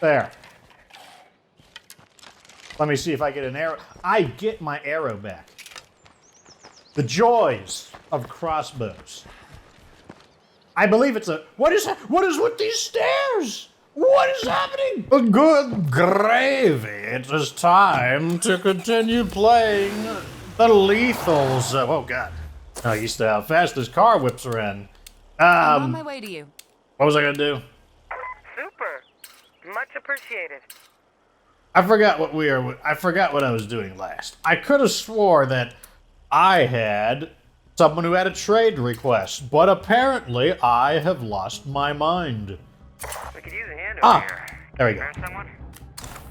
There. Let me see if I get an arrow. I get my arrow back. The joys of crossbows. I believe it's a... What is with these stairs? What is happening? Good gravy. It is time to continue playing the lethals. Oh, God. Oh, you used to how fast this car whips around. I'm on my way to you. What was I going to do? Super. Much appreciated. I forgot what I was doing last. I could have swore that I had someone who had a trade request, but apparently I have lost my mind. We could use a hand over here. There we go. Found someone?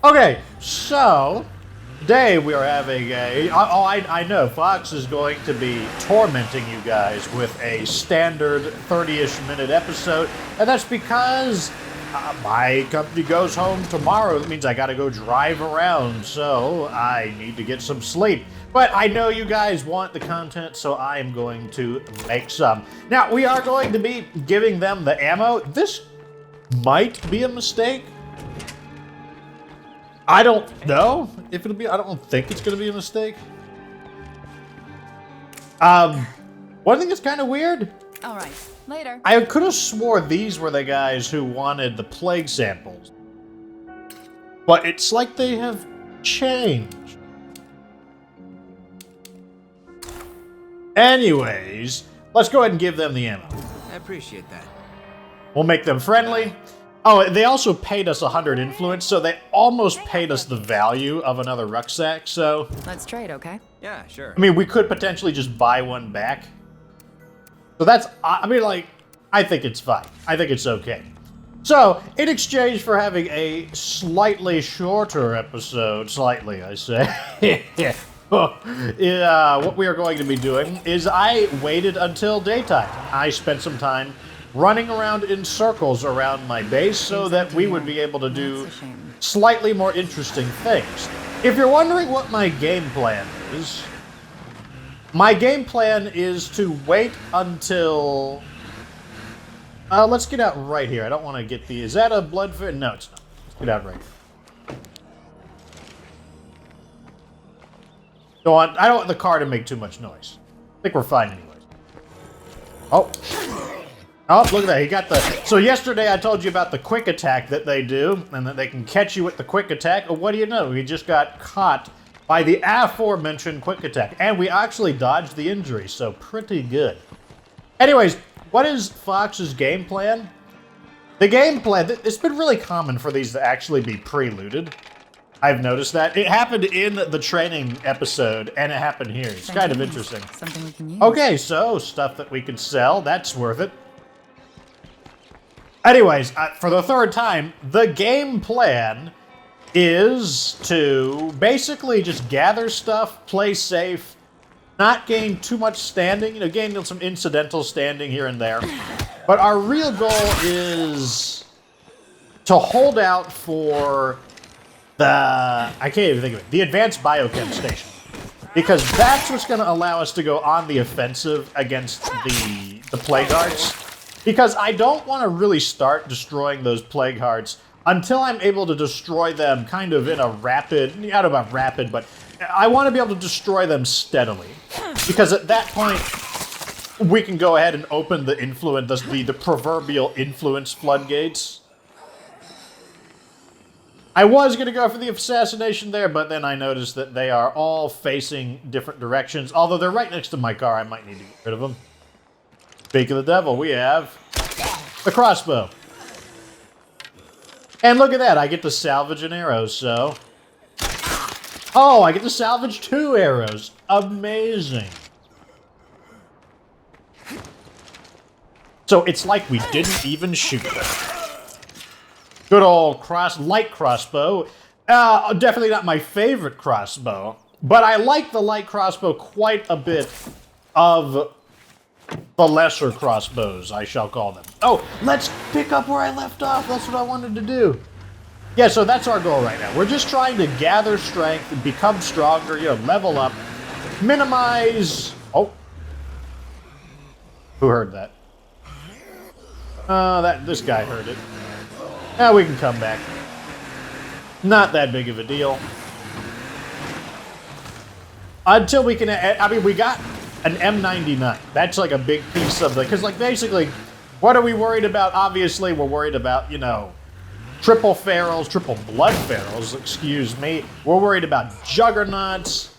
Okay, so today we are having a... I know, Fox is going to be tormenting you guys with a standard 30-ish minute episode, and that's because my company goes home tomorrow. That means I gotta go drive around, so I need to get some sleep. But I know you guys want the content, so I am going to make some. Now, we are going to be giving them the ammo. This might be a mistake. I don't know if it'll be... I don't think it's going to be a mistake. One thing that's kind of weird... All right, later. I could have swore these were the guys who wanted the plague samples. But it's like they have changed. Anyways, let's go ahead and give them the ammo. I appreciate that. We'll make them friendly. Oh, they also paid us 100 influence, so they almost paid us the value of another rucksack, so... Let's trade, okay? Yeah, sure. I mean, we could potentially just buy one back. So that's... I mean, like, I think it's fine. I think it's okay. So, in exchange for having a slightly shorter episode... Slightly, I say. What we are going to be doing is I waited until daytime. I spent some time running around in circles around my base so that we would be able to do slightly more interesting things. If you're wondering what my game plan is, my game plan is to wait until... let's get out right here. I don't want to get the... Is that a blood... No, it's not. Let's get out right here. Go on. I don't want the car to make too much noise. I think we're fine anyways. Oh. Oh, look at that. He got the... So yesterday I told you about the quick attack that they do, and that they can catch you with the quick attack. What do you know? We just got caught by the aforementioned quick attack. And we actually dodged the injury, so pretty good. Anyways, what is Fox's game plan? The game plan... It's been really common for these to actually be pre-looted. I've noticed that. It happened in the training episode, and it happened here. It's kind of interesting. Something we can use. Okay, so stuff that we can sell. That's worth it. Anyways, for the third time, the game plan is to basically just gather stuff, play safe, not gain too much standing, gain some incidental standing here and there. But our real goal is to hold out for I can't even think of it, the advanced biochem station. Because that's what's going to allow us to go on the offensive against the plague hearts. Because I don't want to really start destroying those plague hearts until I'm able to destroy them kind of in a rapid, not about rapid, but I want to be able to destroy them steadily. Because at that point, we can go ahead and open the influence, the proverbial influence floodgates. I was going to go for the assassination there, but then I noticed that they are all facing different directions. Although they're right next to my car, I might need to get rid of them. Speak of the devil, we have the crossbow. And look at that, I get to salvage an arrow, so... Oh, I get to salvage 2 arrows. Amazing. So it's like we didn't even shoot them. Good old light crossbow. Definitely not my favorite crossbow, but I like the light crossbow quite a bit of the lesser crossbows, I shall call them. Oh, let's pick up where I left off. That's what I wanted to do. Yeah, so that's our goal right now. We're just trying to gather strength, become stronger, level up, minimize... Oh. Who heard that? This guy heard it. Now we can come back. Not that big of a deal. Until we can, I mean, we got an M99. That's like a big piece of the, because like basically, what are we worried about? Obviously, we're worried about, you know, triple ferals, triple blood ferals, excuse me. We're worried about juggernauts.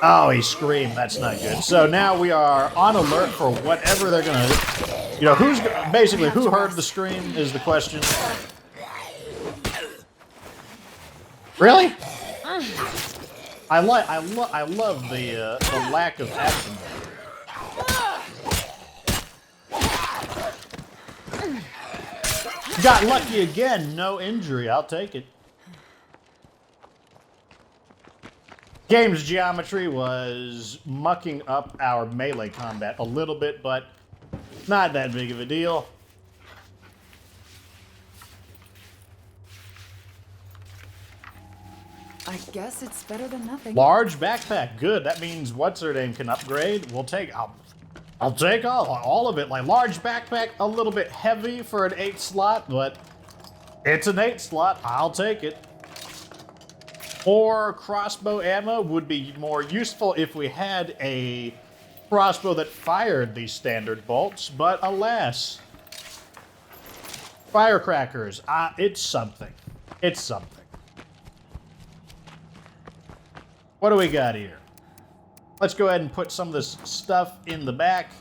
Oh, he screamed. That's not good. So now we are on alert for whatever they're gonna, you know, who's, basically, who heard the scream is the question. Really? I love the lack of action. Got lucky again, no injury. I'll take it. Game's geometry was mucking up our melee combat a little bit, but not that big of a deal. I guess it's better than nothing. Large backpack, good. That means what's her name can upgrade. We'll take. I'll take all of it. Like large backpack, a little bit heavy for an 8 slot, but it's an 8 slot. I'll take it. More crossbow ammo would be more useful if we had a crossbow that fired these standard bolts, but alas, firecrackers. It's something. It's something. What do we got here? Let's go ahead and put some of this stuff in the back.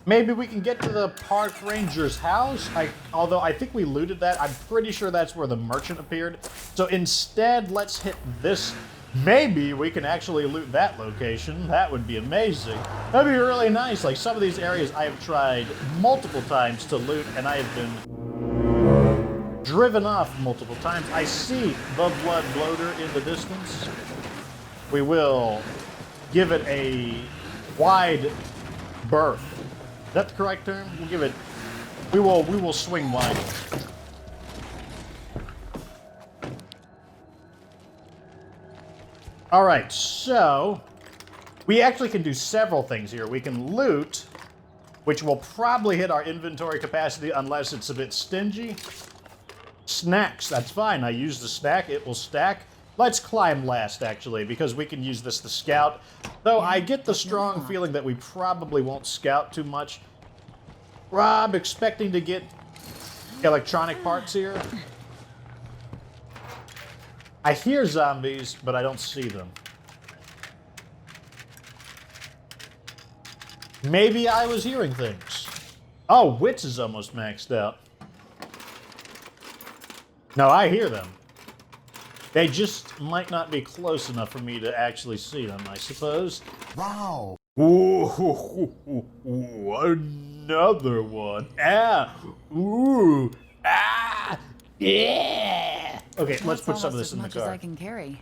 Maybe we can get to the park ranger's house. Although I think we looted that. I'm pretty sure that's where the merchant appeared. So instead, let's hit this. Maybe we can actually loot that location. That would be amazing. That'd be really nice. Like some of these areas I have tried multiple times to loot, and I have been driven off multiple times. I see the blood bloater in the distance. We will give it a wide berth. Is that the correct term? We'll give it. We will swing wide. All right, so we actually can do several things here. We can loot, which will probably hit our inventory capacity unless it's a bit stingy. Snacks, that's fine. I use the snack, it will stack. Let's climb last, actually, because we can use this to scout. Though I get the strong feeling that we probably won't scout too much. Rob, expecting to get electronic parts here. I hear zombies, but I don't see them. Maybe I was hearing things. Oh, wits is almost maxed out. No, I hear them. They just might not be close enough for me to actually see them, I suppose. Wow. Ooh, another one. Ah. Ooh. Ah. Yeah. Okay, let's put some of this in the car. As I can carry.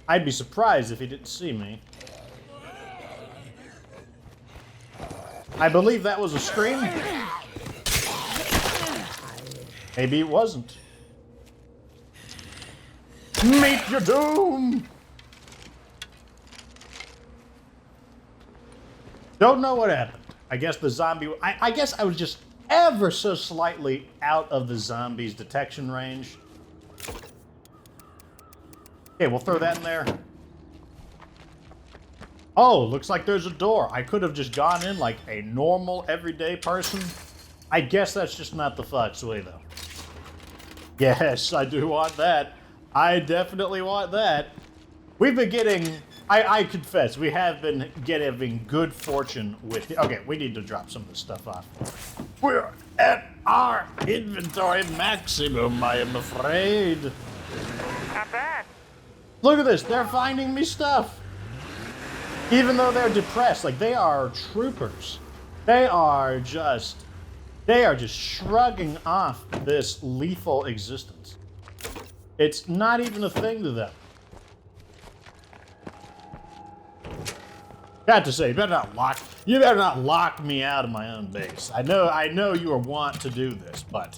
I'd be surprised if he didn't see me. I believe that was a scream. Maybe it wasn't. Meet your doom! Don't know what happened. I guess the zombie... I guess I was just ever so slightly out of the zombie's detection range. Okay, we'll throw that in there. Oh, looks like there's a door. I could have just gone in like a normal, everyday person. I guess that's just not the Fox way, though. Yes, I do want that. I definitely want that. We've been getting... I confess, we have been getting good fortune with... Okay, we need to drop some of this stuff off. We're at our inventory maximum, I am afraid. Not bad. Look at this. They're finding me stuff. Even though they're depressed, like they are troopers. They are just shrugging off this lethal existence. It's not even a thing to them. Got to say, you better not lock me out of my own base. I know you are wont to do this, but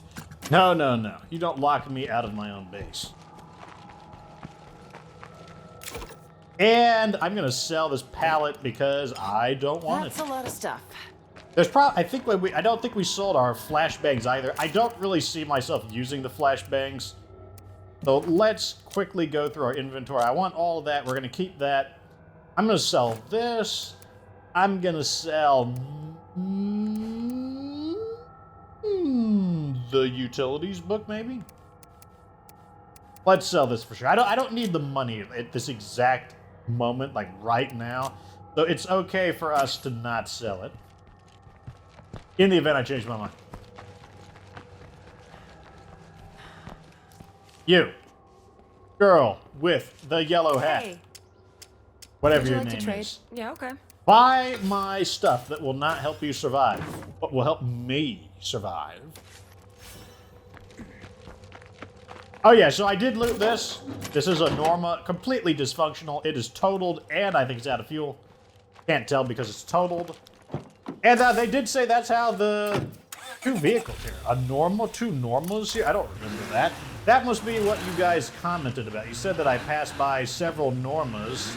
no. You don't lock me out of my own base. And I'm gonna sell this pallet because I don't want That's it. a lot of stuff. There's probably, I don't think we sold our flashbangs either. I don't really see myself using the flashbangs. So let's quickly go through our inventory. I want all of that. We're gonna keep that. I'm gonna sell this. I'm gonna sell the utilities book, maybe. Let's sell this for sure. I don't need the money at this exact moment, like right now. So it's okay for us to not sell it. In the event I change my mind. You. Girl with the yellow hat. Hey. Whatever Would you your like to name trade? is. Yeah, okay. Buy my stuff that will not help you survive, but will help me survive. Oh yeah, so I did loot this. This is a Norma, completely dysfunctional. It is totaled, and I think it's out of fuel. Can't tell because it's totaled. And they did say that's how the two vehicles here. A Norma, two Normas here? I don't remember that. That must be what you guys commented about. You said that I passed by several Normas.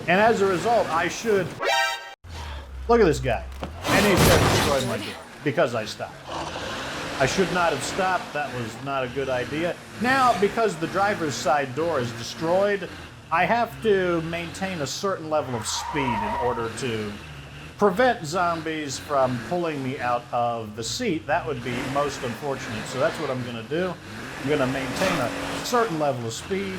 And as a result, I should... Look at this guy. And he's just destroyed my door because I stopped. I should not have stopped. That was not a good idea. Now, because the driver's side door is destroyed, I have to maintain a certain level of speed in order to prevent zombies from pulling me out of the seat. That would be most unfortunate. So that's what I'm going to do. I'm going to maintain a certain level of speed.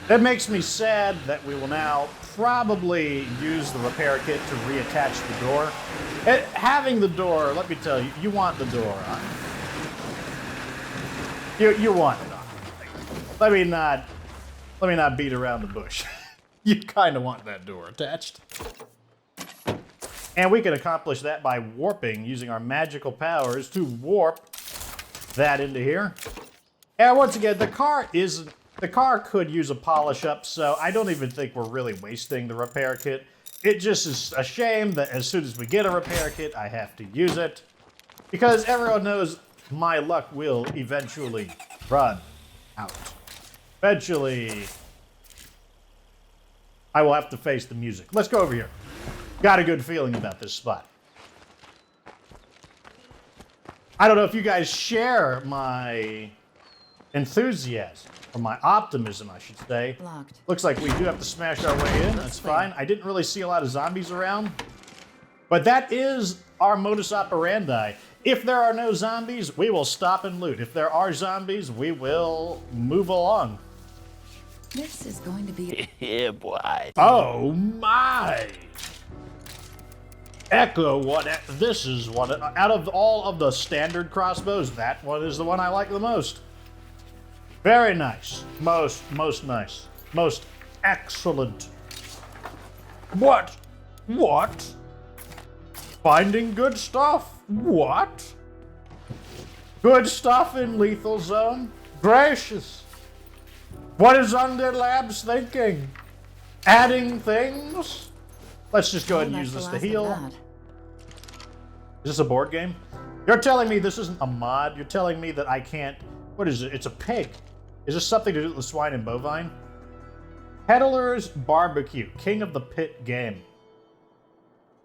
That makes me sad that we will now probably use the repair kit to reattach the door. Having the door, let me tell you, you want the door on. You want it on. Let me not beat around the bush. You kind of want that door attached. And we can accomplish that by warping, using our magical powers to warp that into here. And once again, the car could use a polish up, so I don't even think we're really wasting the repair kit. It just is a shame that as soon as we get a repair kit, I have to use it. Because everyone knows my luck will eventually run out. Eventually, I will have to face the music. Let's go over here. Got a good feeling about this spot. I don't know if you guys share my enthusiasm, or my optimism, I should say. Locked. Looks like we do have to smash our way in. That's fine. I didn't really see a lot of zombies around. But that is our modus operandi. If there are no zombies, we will stop and loot. If there are zombies, we will move along. This is going to be... Yeah, boy. Oh my! Echo, this is one, out of all of the standard crossbows, that one is the one I like the most. Very nice. Most nice. Most excellent. What? Finding good stuff. What? Good stuff in lethal zone? Gracious. What is Undead Labs thinking? Adding things? Let's just go ahead and use this to heal. Is this a board game? You're telling me this isn't a mod? You're telling me that I can't... What is it? It's a pig. Is this something to do with the swine and bovine? Peddler's Barbecue, King of the Pit game.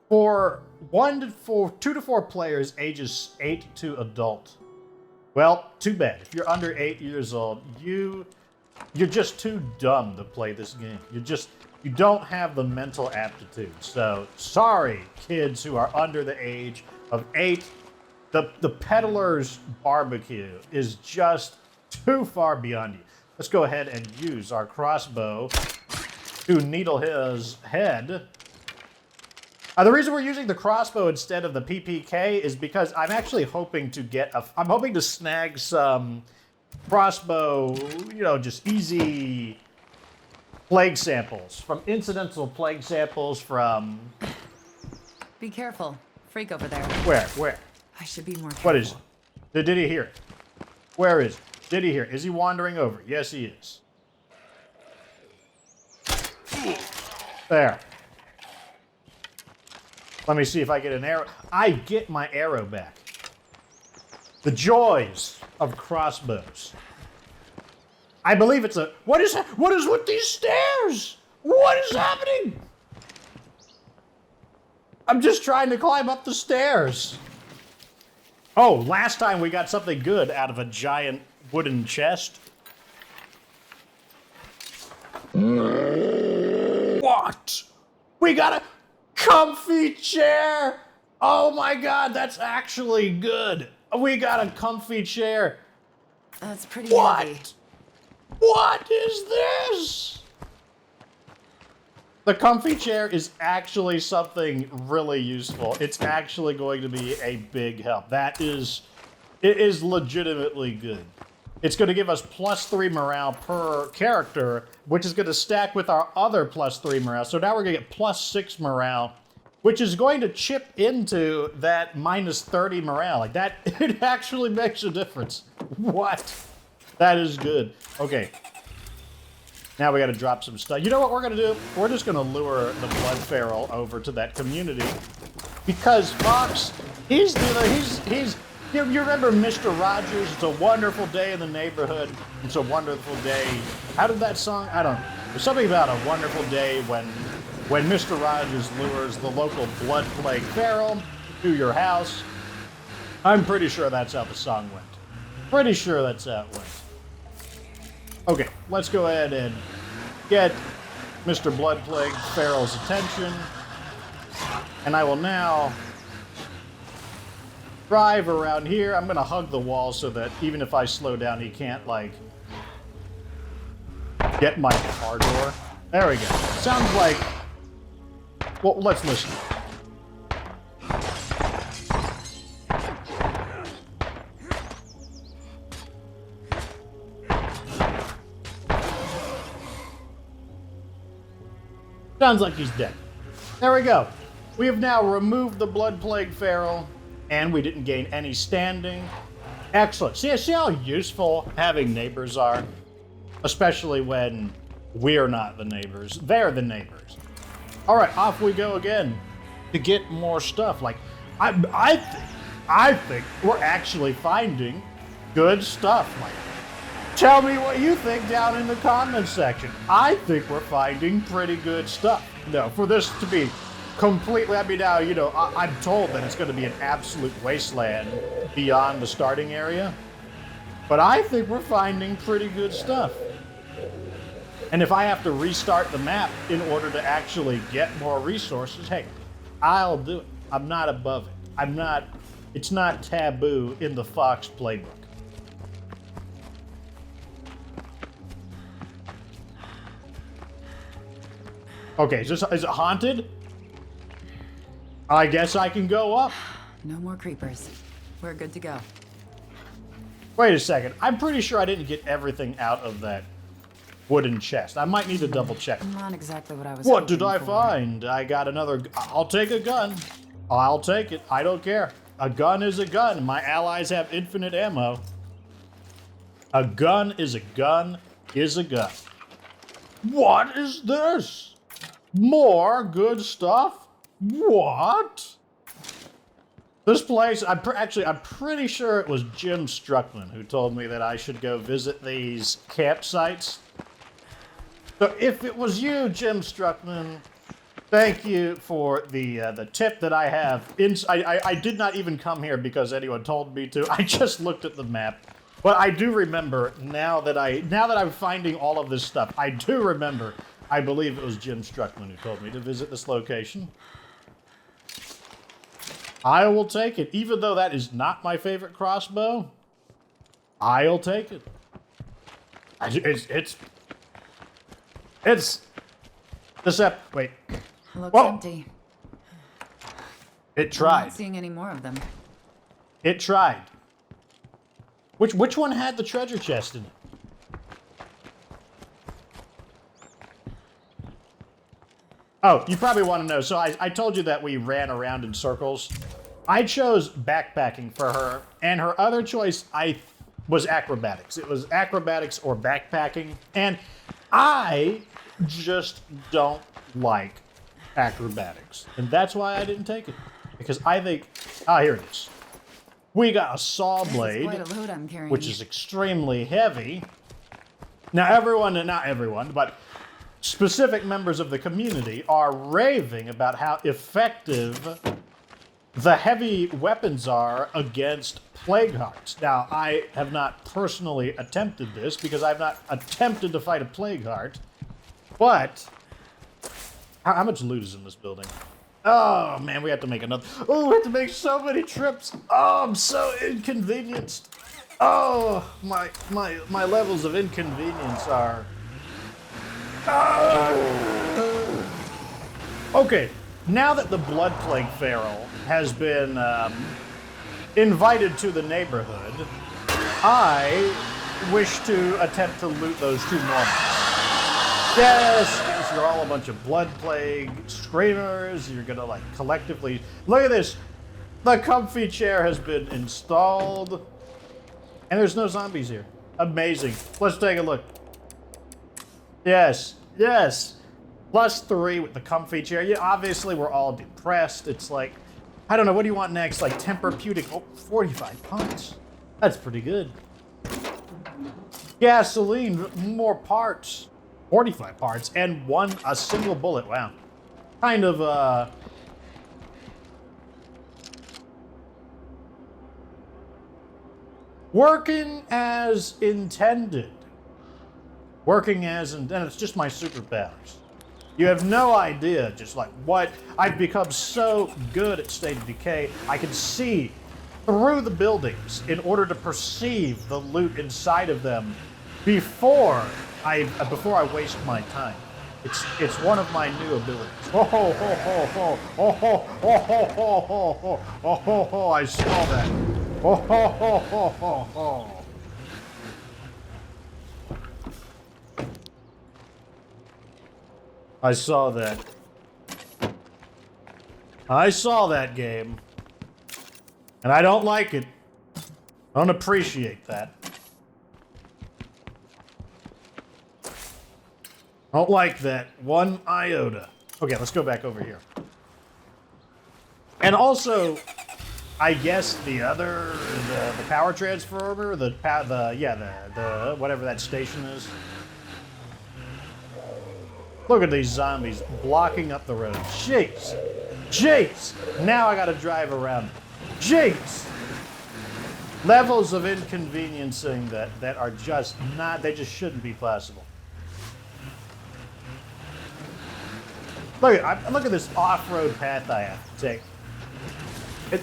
For 2 to 4 players, ages 8 to adult. Well, too bad. If you're under 8 years old, you're just too dumb to play this game. You don't have the mental aptitude. So, sorry, kids who are under the age of 8. The Peddler's Barbecue is just too far beyond you. Let's go ahead and use our crossbow to needle his head. The reason we're using the crossbow instead of the PPK is because I'm actually hoping to I'm hoping to snag some crossbow, just easy plague samples, from incidental plague samples from... Be careful. Freak over there. Where? I should be more careful. What is it? Did he hear it? Where is it? Did he hear it? Is he wandering over? Yes, he is. There. Let me see if I get an arrow. I get my arrow back. The joys of crossbows. I believe it's a... What is with these stairs? What is happening? I'm just trying to climb up the stairs. Oh, last time we got something good out of a giant wooden chest. What? We got a comfy chair. Oh my God, that's actually good. We got a comfy chair. That's pretty heavy. What is this? The comfy chair is actually something really useful. It's actually going to be a big help. It is legitimately good. It's going to give us +3 morale per character, which is going to stack with our other +3 morale. So now we're going to get +6 morale, which is going to chip into that -30 morale. Like that, it actually makes a difference. What? That is good. Okay. Now we got to drop some stuff. You know what we're going to do? We're just going to lure the blood feral over to that community. Because Fox, you remember Mr. Rogers? It's a wonderful day in the neighborhood. It's a wonderful day. How did that song? I don't know. There's something about a wonderful day when Mr. Rogers lures the local blood plague feral to your house. I'm pretty sure that's how the song went. Pretty sure that's how it went. Okay, let's go ahead and get Mr. Blood Plague Feral's attention. And I will now drive around here. I'm going to hug the wall so that even if I slow down, he can't, like, get my car door. There we go. Sounds like... Well, let's listen. Sounds like he's dead. There we go. We have now removed the Blood Plague Feral, and we didn't gain any standing. Excellent. See how useful having neighbors are? Especially when we're not the neighbors. They're the neighbors. All right, off we go again to get more stuff. Like, I think we're actually finding good stuff. Like, tell me what you think down in the comments section. I think we're finding pretty good stuff. No, for this to be completely, I mean, now, you know, I'm told that it's going to be an absolute wasteland beyond the starting area. But I think we're finding pretty good stuff. And if I have to restart the map in order to actually get more resources, hey, I'll do it. I'm not above it. It's not taboo in the Fox playbook. Okay, is it haunted? I guess I can go up. No more creepers. We're good to go. Wait a second. I'm pretty sure I didn't get everything out of that wooden chest. I might need to double check. Not exactly what I was What did hoping I for. find? I got another... I'll take a gun. I'll take it. I don't care. A gun is a gun. My allies have infinite ammo. A gun is a gun is a gun. What is this? More good stuff? What? This place, I'm pretty sure it was Jim Struckman who told me that I should go visit these campsites. So if it was you, Jim Struckman, thank you for the tip that I have. I did not even come here because anyone told me to. I just looked at the map. But I do remember now that I'm finding all of this stuff. I do remember. I believe it was Jim Struckman who told me to visit this location. I will take it. Even though that is not my favorite crossbow, I'll take it. It's wait. Looks empty. It tried. I'm not seeing any more of them. It tried. Which one had the treasure chest in it? Oh, you probably want to know. So I told you that we ran around in circles. I chose backpacking for her, and her other choice was acrobatics. It was acrobatics or backpacking, and I just don't like acrobatics. And that's why I didn't take it. Because I think... Ah, here it is. We got a saw This is blade, quite a load I'm carrying. which is extremely heavy. Now everyone, not everyone, but specific members of the community are raving about how effective the heavy weapons are against plague hearts. Now, I have not personally attempted this because I've not attempted to fight a plague heart, but how much loot is in this building? Oh man, we have to make another. Oh, we have to make so many trips. Oh, I'm so inconvenienced. Oh, my levels of inconvenience are. Okay, now that the Blood Plague Feral has been invited to the neighborhood, I wish to attempt to loot those two normals. Yes, you're all a bunch of Blood Plague screamers. You're gonna like collectively. Look at this. The comfy chair has been installed, and there's no zombies here. Amazing. Let's take a look. Yes, yes. +3 with the comfy chair. Yeah, obviously we're all depressed. It's like, I don't know, what do you want next? Like Tempur-Pedic. Oh, 45 pints. That's pretty good. Gasoline, more parts. 45 parts and a single bullet. Wow. Kind of, working as intended. And it's just my superpowers. You have no idea just like what I've become so good at State of Decay. I can see through the buildings in order to perceive the loot inside of them before I waste my time. It's one of my new abilities. I saw that. I saw that. I saw that game. And I don't like it. I don't appreciate that. I don't like that one iota. Okay, let's go back over here. And also, I guess the power transformer, the whatever that station is. Look at these zombies blocking up the road. Jeez. Jeez. Now I gotta drive around. Jeez. Levels of inconveniencing that are just not, they just shouldn't be possible. Look at this off-road path I have to take.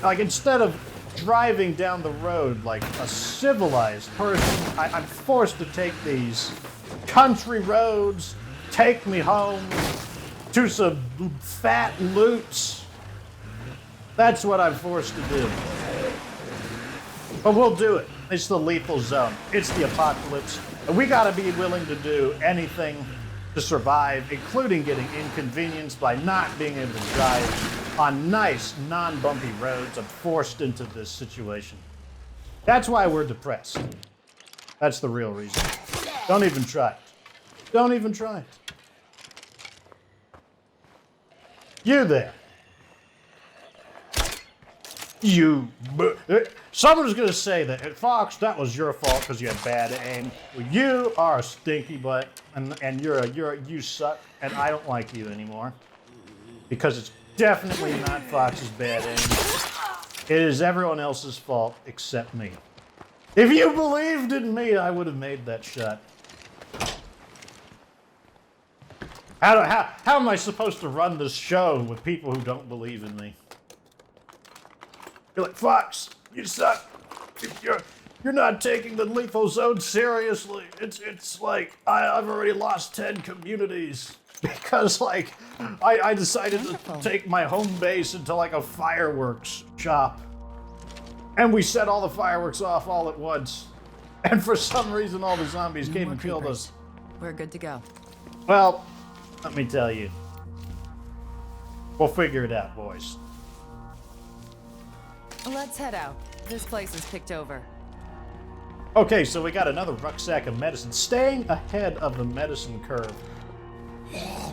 Like, instead of driving down the road like a civilized person, I'm forced to take these country roads. Take me home to some fat loots. That's what I'm forced to do. But we'll do it. It's the lethal zone. It's the apocalypse. And we gotta be willing to do anything to survive, including getting inconvenienced by not being able to drive on nice, non-bumpy roads. I'm forced into this situation. That's why we're depressed. That's the real reason. Don't even try it. Don't even try it. You there. Someone's going to say that, Fox, that was your fault because you had bad aim. Well, you are a stinky butt, and you suck, and I don't like you anymore. Because it's definitely not Fox's bad aim. It is everyone else's fault except me. If you believed in me, I would have made that shot. How am I supposed to run this show with people who don't believe in me? You're like, Fox, you suck. You're not taking the lethal zone seriously. It's like I've already lost 10 communities because like I decided to take my home base into like a fireworks shop, and we set all the fireworks off all at once, and for some reason all the zombies came and killed us. We're good to go. Well, let me tell you, we'll figure it out, boys. Let's head out. This place is picked over. Okay, so we got another rucksack of medicine. Staying ahead of the medicine curve.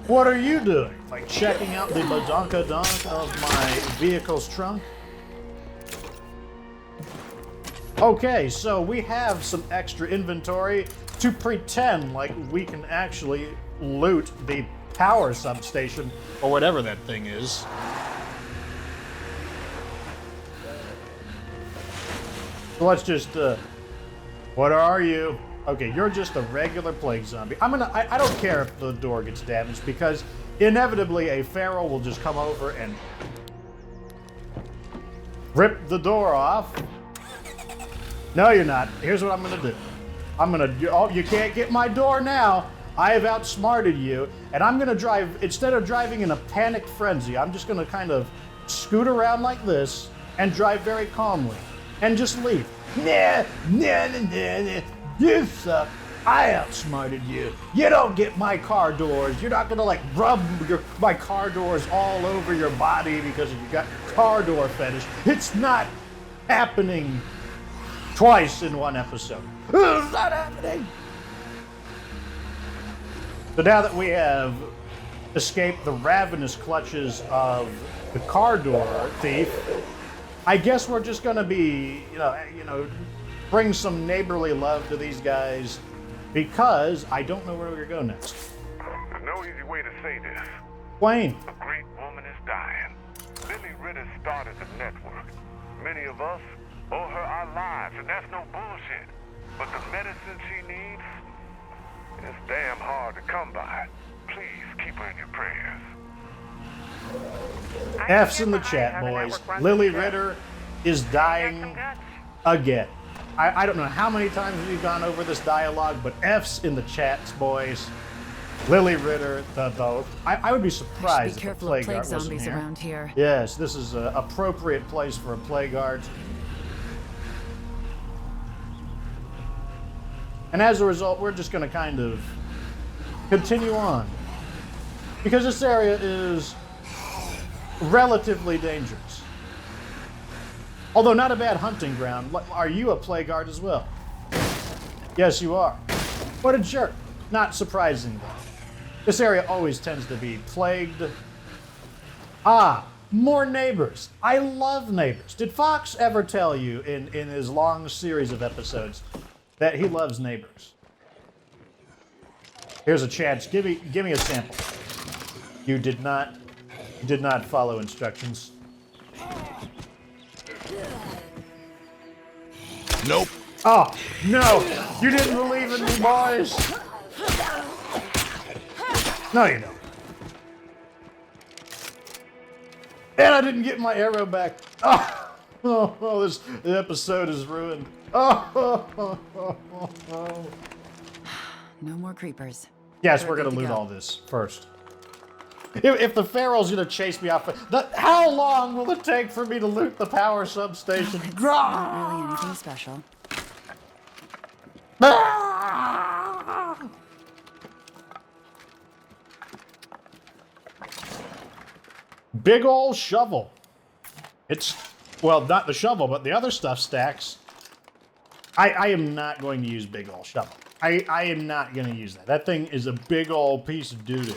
What are you doing? Like checking out the badonkadonk of my vehicle's trunk? Okay, so we have some extra inventory to pretend like we can actually loot the power substation, or whatever that thing is. So let's just, what are you? Okay, you're just a regular plague zombie. I don't care if the door gets damaged, because inevitably a feral will just come over and rip the door off. No, you're not. Here's what I'm gonna do. Oh, you can't get my door now. I have outsmarted you, and I'm gonna drive, instead of driving in a panic frenzy, I'm just gonna kind of scoot around like this and drive very calmly and just leave. Nah, you suck. I outsmarted you. You don't get my car doors. You're not gonna like rub my car doors all over your body because you got car door fetish. It's not happening twice in one episode. It's not happening. So now that we have escaped the ravenous clutches of the car door thief, I guess we're just gonna be, you know, bring some neighborly love to these guys, because I don't know where we're gonna go next. There's no easy way to say this. Wayne. A great woman is dying. Lily Ritter started the network. Many of us owe her our lives, and that's no bullshit. But the medicine she needs, it's damn hard to come by. Please keep her in your prayers. F's in the chat, boys. Lily Ritter is dying again. I don't know how many times we've gone over this dialogue, but F's in the chats, boys. Lily Ritter, I would be surprised Be if careful a of plague plague art wasn't zombies here. around here. Yes, this is an appropriate place for a plague art. And as a result, we're just going to kind of continue on, because this area is relatively dangerous. Although not a bad hunting ground. Are you a plague art as well? Yes, you are. What a jerk. Not surprising, though. This area always tends to be plagued. Ah, more neighbors. I love neighbors. Did Fox ever tell you in his long series of episodes that he loves neighbors? Here's a chance. Give me a sample. You did not follow instructions. Nope. Oh, no. You didn't believe in me, boys. No, you don't. And I didn't get my arrow back. Oh, this episode is ruined. Oh. No more creepers. Yes, we're gonna good to loot go. all this first. If the feral's gonna chase me off, how long will it take for me to loot the power substation? Not really anything special. Big ol' shovel. It's, well, not the shovel, but the other stuff stacks. I am not going to use big ol' shovel. I am not going to use that. That thing is a big ol' piece of doo-doo.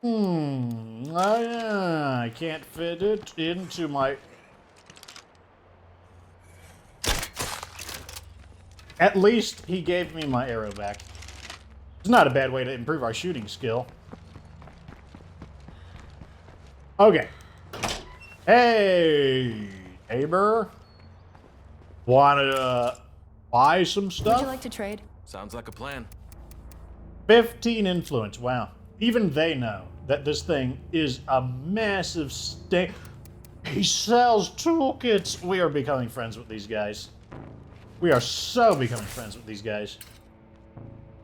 Oh yeah, I can't fit it into my... At least he gave me my arrow back. It's not a bad way to improve our shooting skill. Okay. Hey, neighbor. Wanna buy some stuff? Would you like to trade? Sounds like a plan. 15 influence, wow. Even they know that this thing is a massive stink. He sells toolkits. We are becoming friends with these guys. We are so becoming friends with these guys.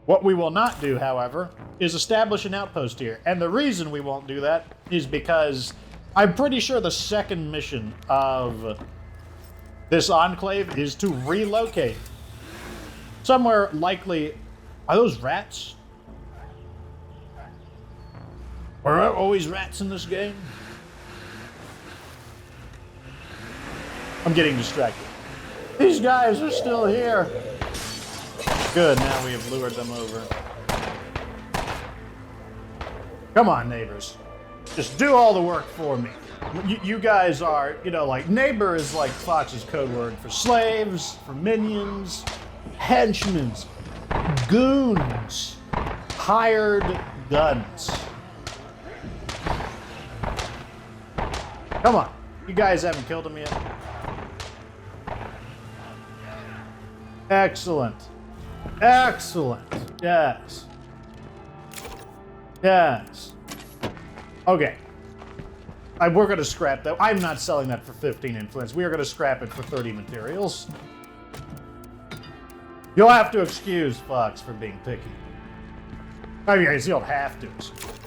What we will not do, however, is establish an outpost here. And the reason we won't do that is because I'm pretty sure the second mission of this enclave is to relocate. Somewhere likely... Are those rats? Are there always rats in this game? I'm getting distracted. These guys are still here. Good, now we have lured them over. Come on, neighbors. Just do all the work for me. You guys are, you know, like, neighbor is like Fox's code word for slaves, for minions, henchmen, goons, hired guns. Come on. You guys haven't killed him yet? Excellent. Excellent. Yes. Yes. Okay. We're going to scrap that. I'm not selling that for 15 influence. We are going to scrap it for 30 materials. You'll have to excuse Fox for being picky. I mean, you don't have to.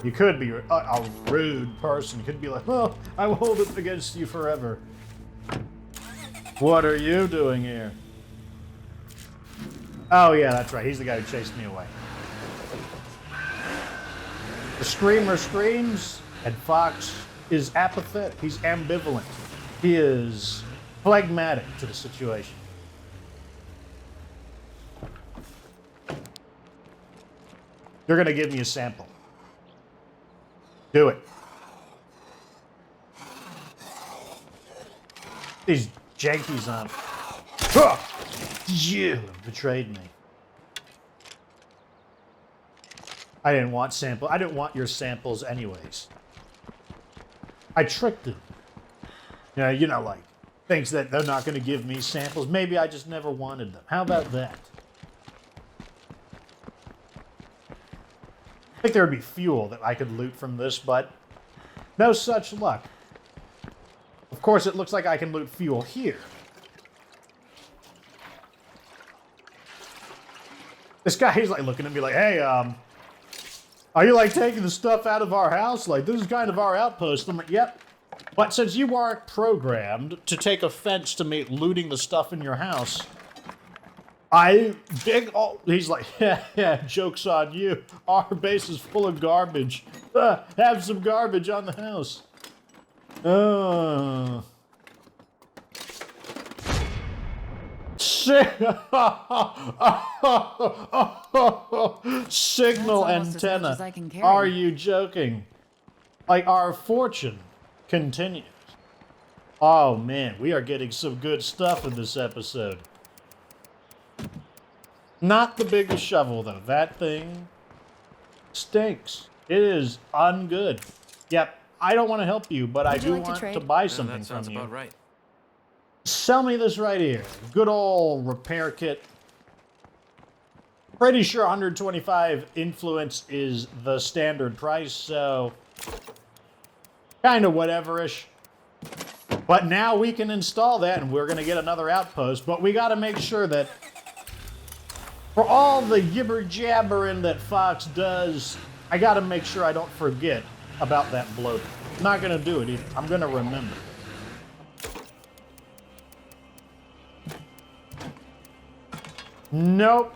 You could be a rude person. You could be like, oh, I will hold it against you forever. What are you doing here? Oh, yeah, that's right. He's the guy who chased me away. The screamer screams, and Fox is apathetic. He's ambivalent. He is phlegmatic to the situation. You're going to give me a sample. Do it. These jankies on. You have betrayed me. I didn't want sample. I didn't want your samples anyways. I tricked him. You know, like, thinks that they're not going to give me samples. Maybe I just never wanted them. How about that? I think there would be fuel that I could loot from this, but no such luck. Of course, it looks like I can loot fuel here. This guy, he's like looking at me like, hey, are you like taking the stuff out of our house? Like, this is kind of our outpost. I'm like, yep. But since you aren't programmed to take offense to me looting the stuff in your house, he's like, yeah, joke's on you. Our base is full of garbage. Have some garbage on the house. Signal antenna. Are you joking? Like, our fortune continues. Oh man, we are getting some good stuff in this episode. Not the biggest shovel though. That thing stinks. It is ungood. Yep, I don't want to help you, but I do want to buy something from you. That sounds about right. Sell me this right here. Good old repair kit. Pretty sure 125 influence is the standard price, so kind of whatever-ish. But now we can install that, and we're going to get another outpost. But we got to make sure that for all the gibber-jabbering that Fox does, I got to make sure I don't forget about that bloater. I'm not going to do it either. I'm going to remember. Nope.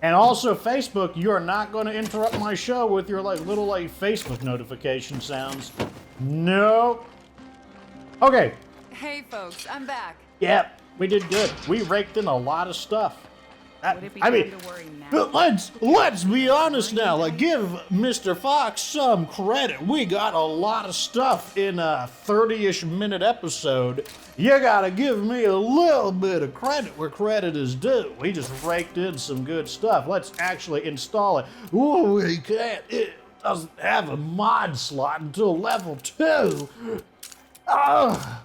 And also, Facebook, you are not going to interrupt my show with your little Facebook notification sounds. Nope. Okay. Hey, folks, I'm back. Yep, we did good. We raked in a lot of stuff. Would it be time to worry now? Let's be honest now. Like, give Mr. Fox some credit. We got a lot of stuff in a 30-ish minute episode. You gotta give me a little bit of credit where credit is due. We just raked in some good stuff. Let's actually install it. Ooh, we can't. It doesn't have a mod slot until level 2. Oh.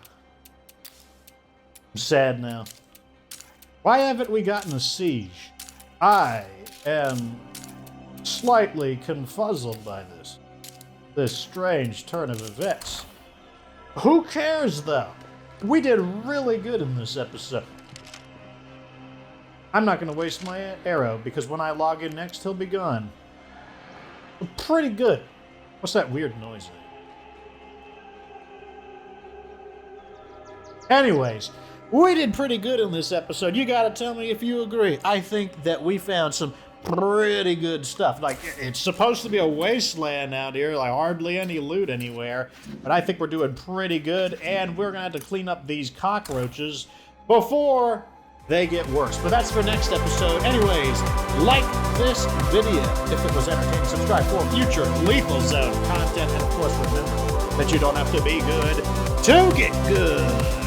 I'm sad now. Why haven't we gotten a siege? I am slightly confuzzled by this strange turn of events. Who cares, though? We did really good in this episode. I'm not going to waste my arrow, because when I log in next, he'll be gone. Pretty good. What's that weird noise there? Anyways, we did pretty good in this episode. You gotta tell me if you agree. I think that we found some pretty good stuff. Like, it's supposed to be a wasteland out here, like hardly any loot anywhere. But I think we're doing pretty good, and we're gonna have to clean up these cockroaches before they get worse. But that's for next episode. Anyways, like this video if it was entertaining. Subscribe for future Lethal Zone content, and of course, remember, that you don't have to be good to get good.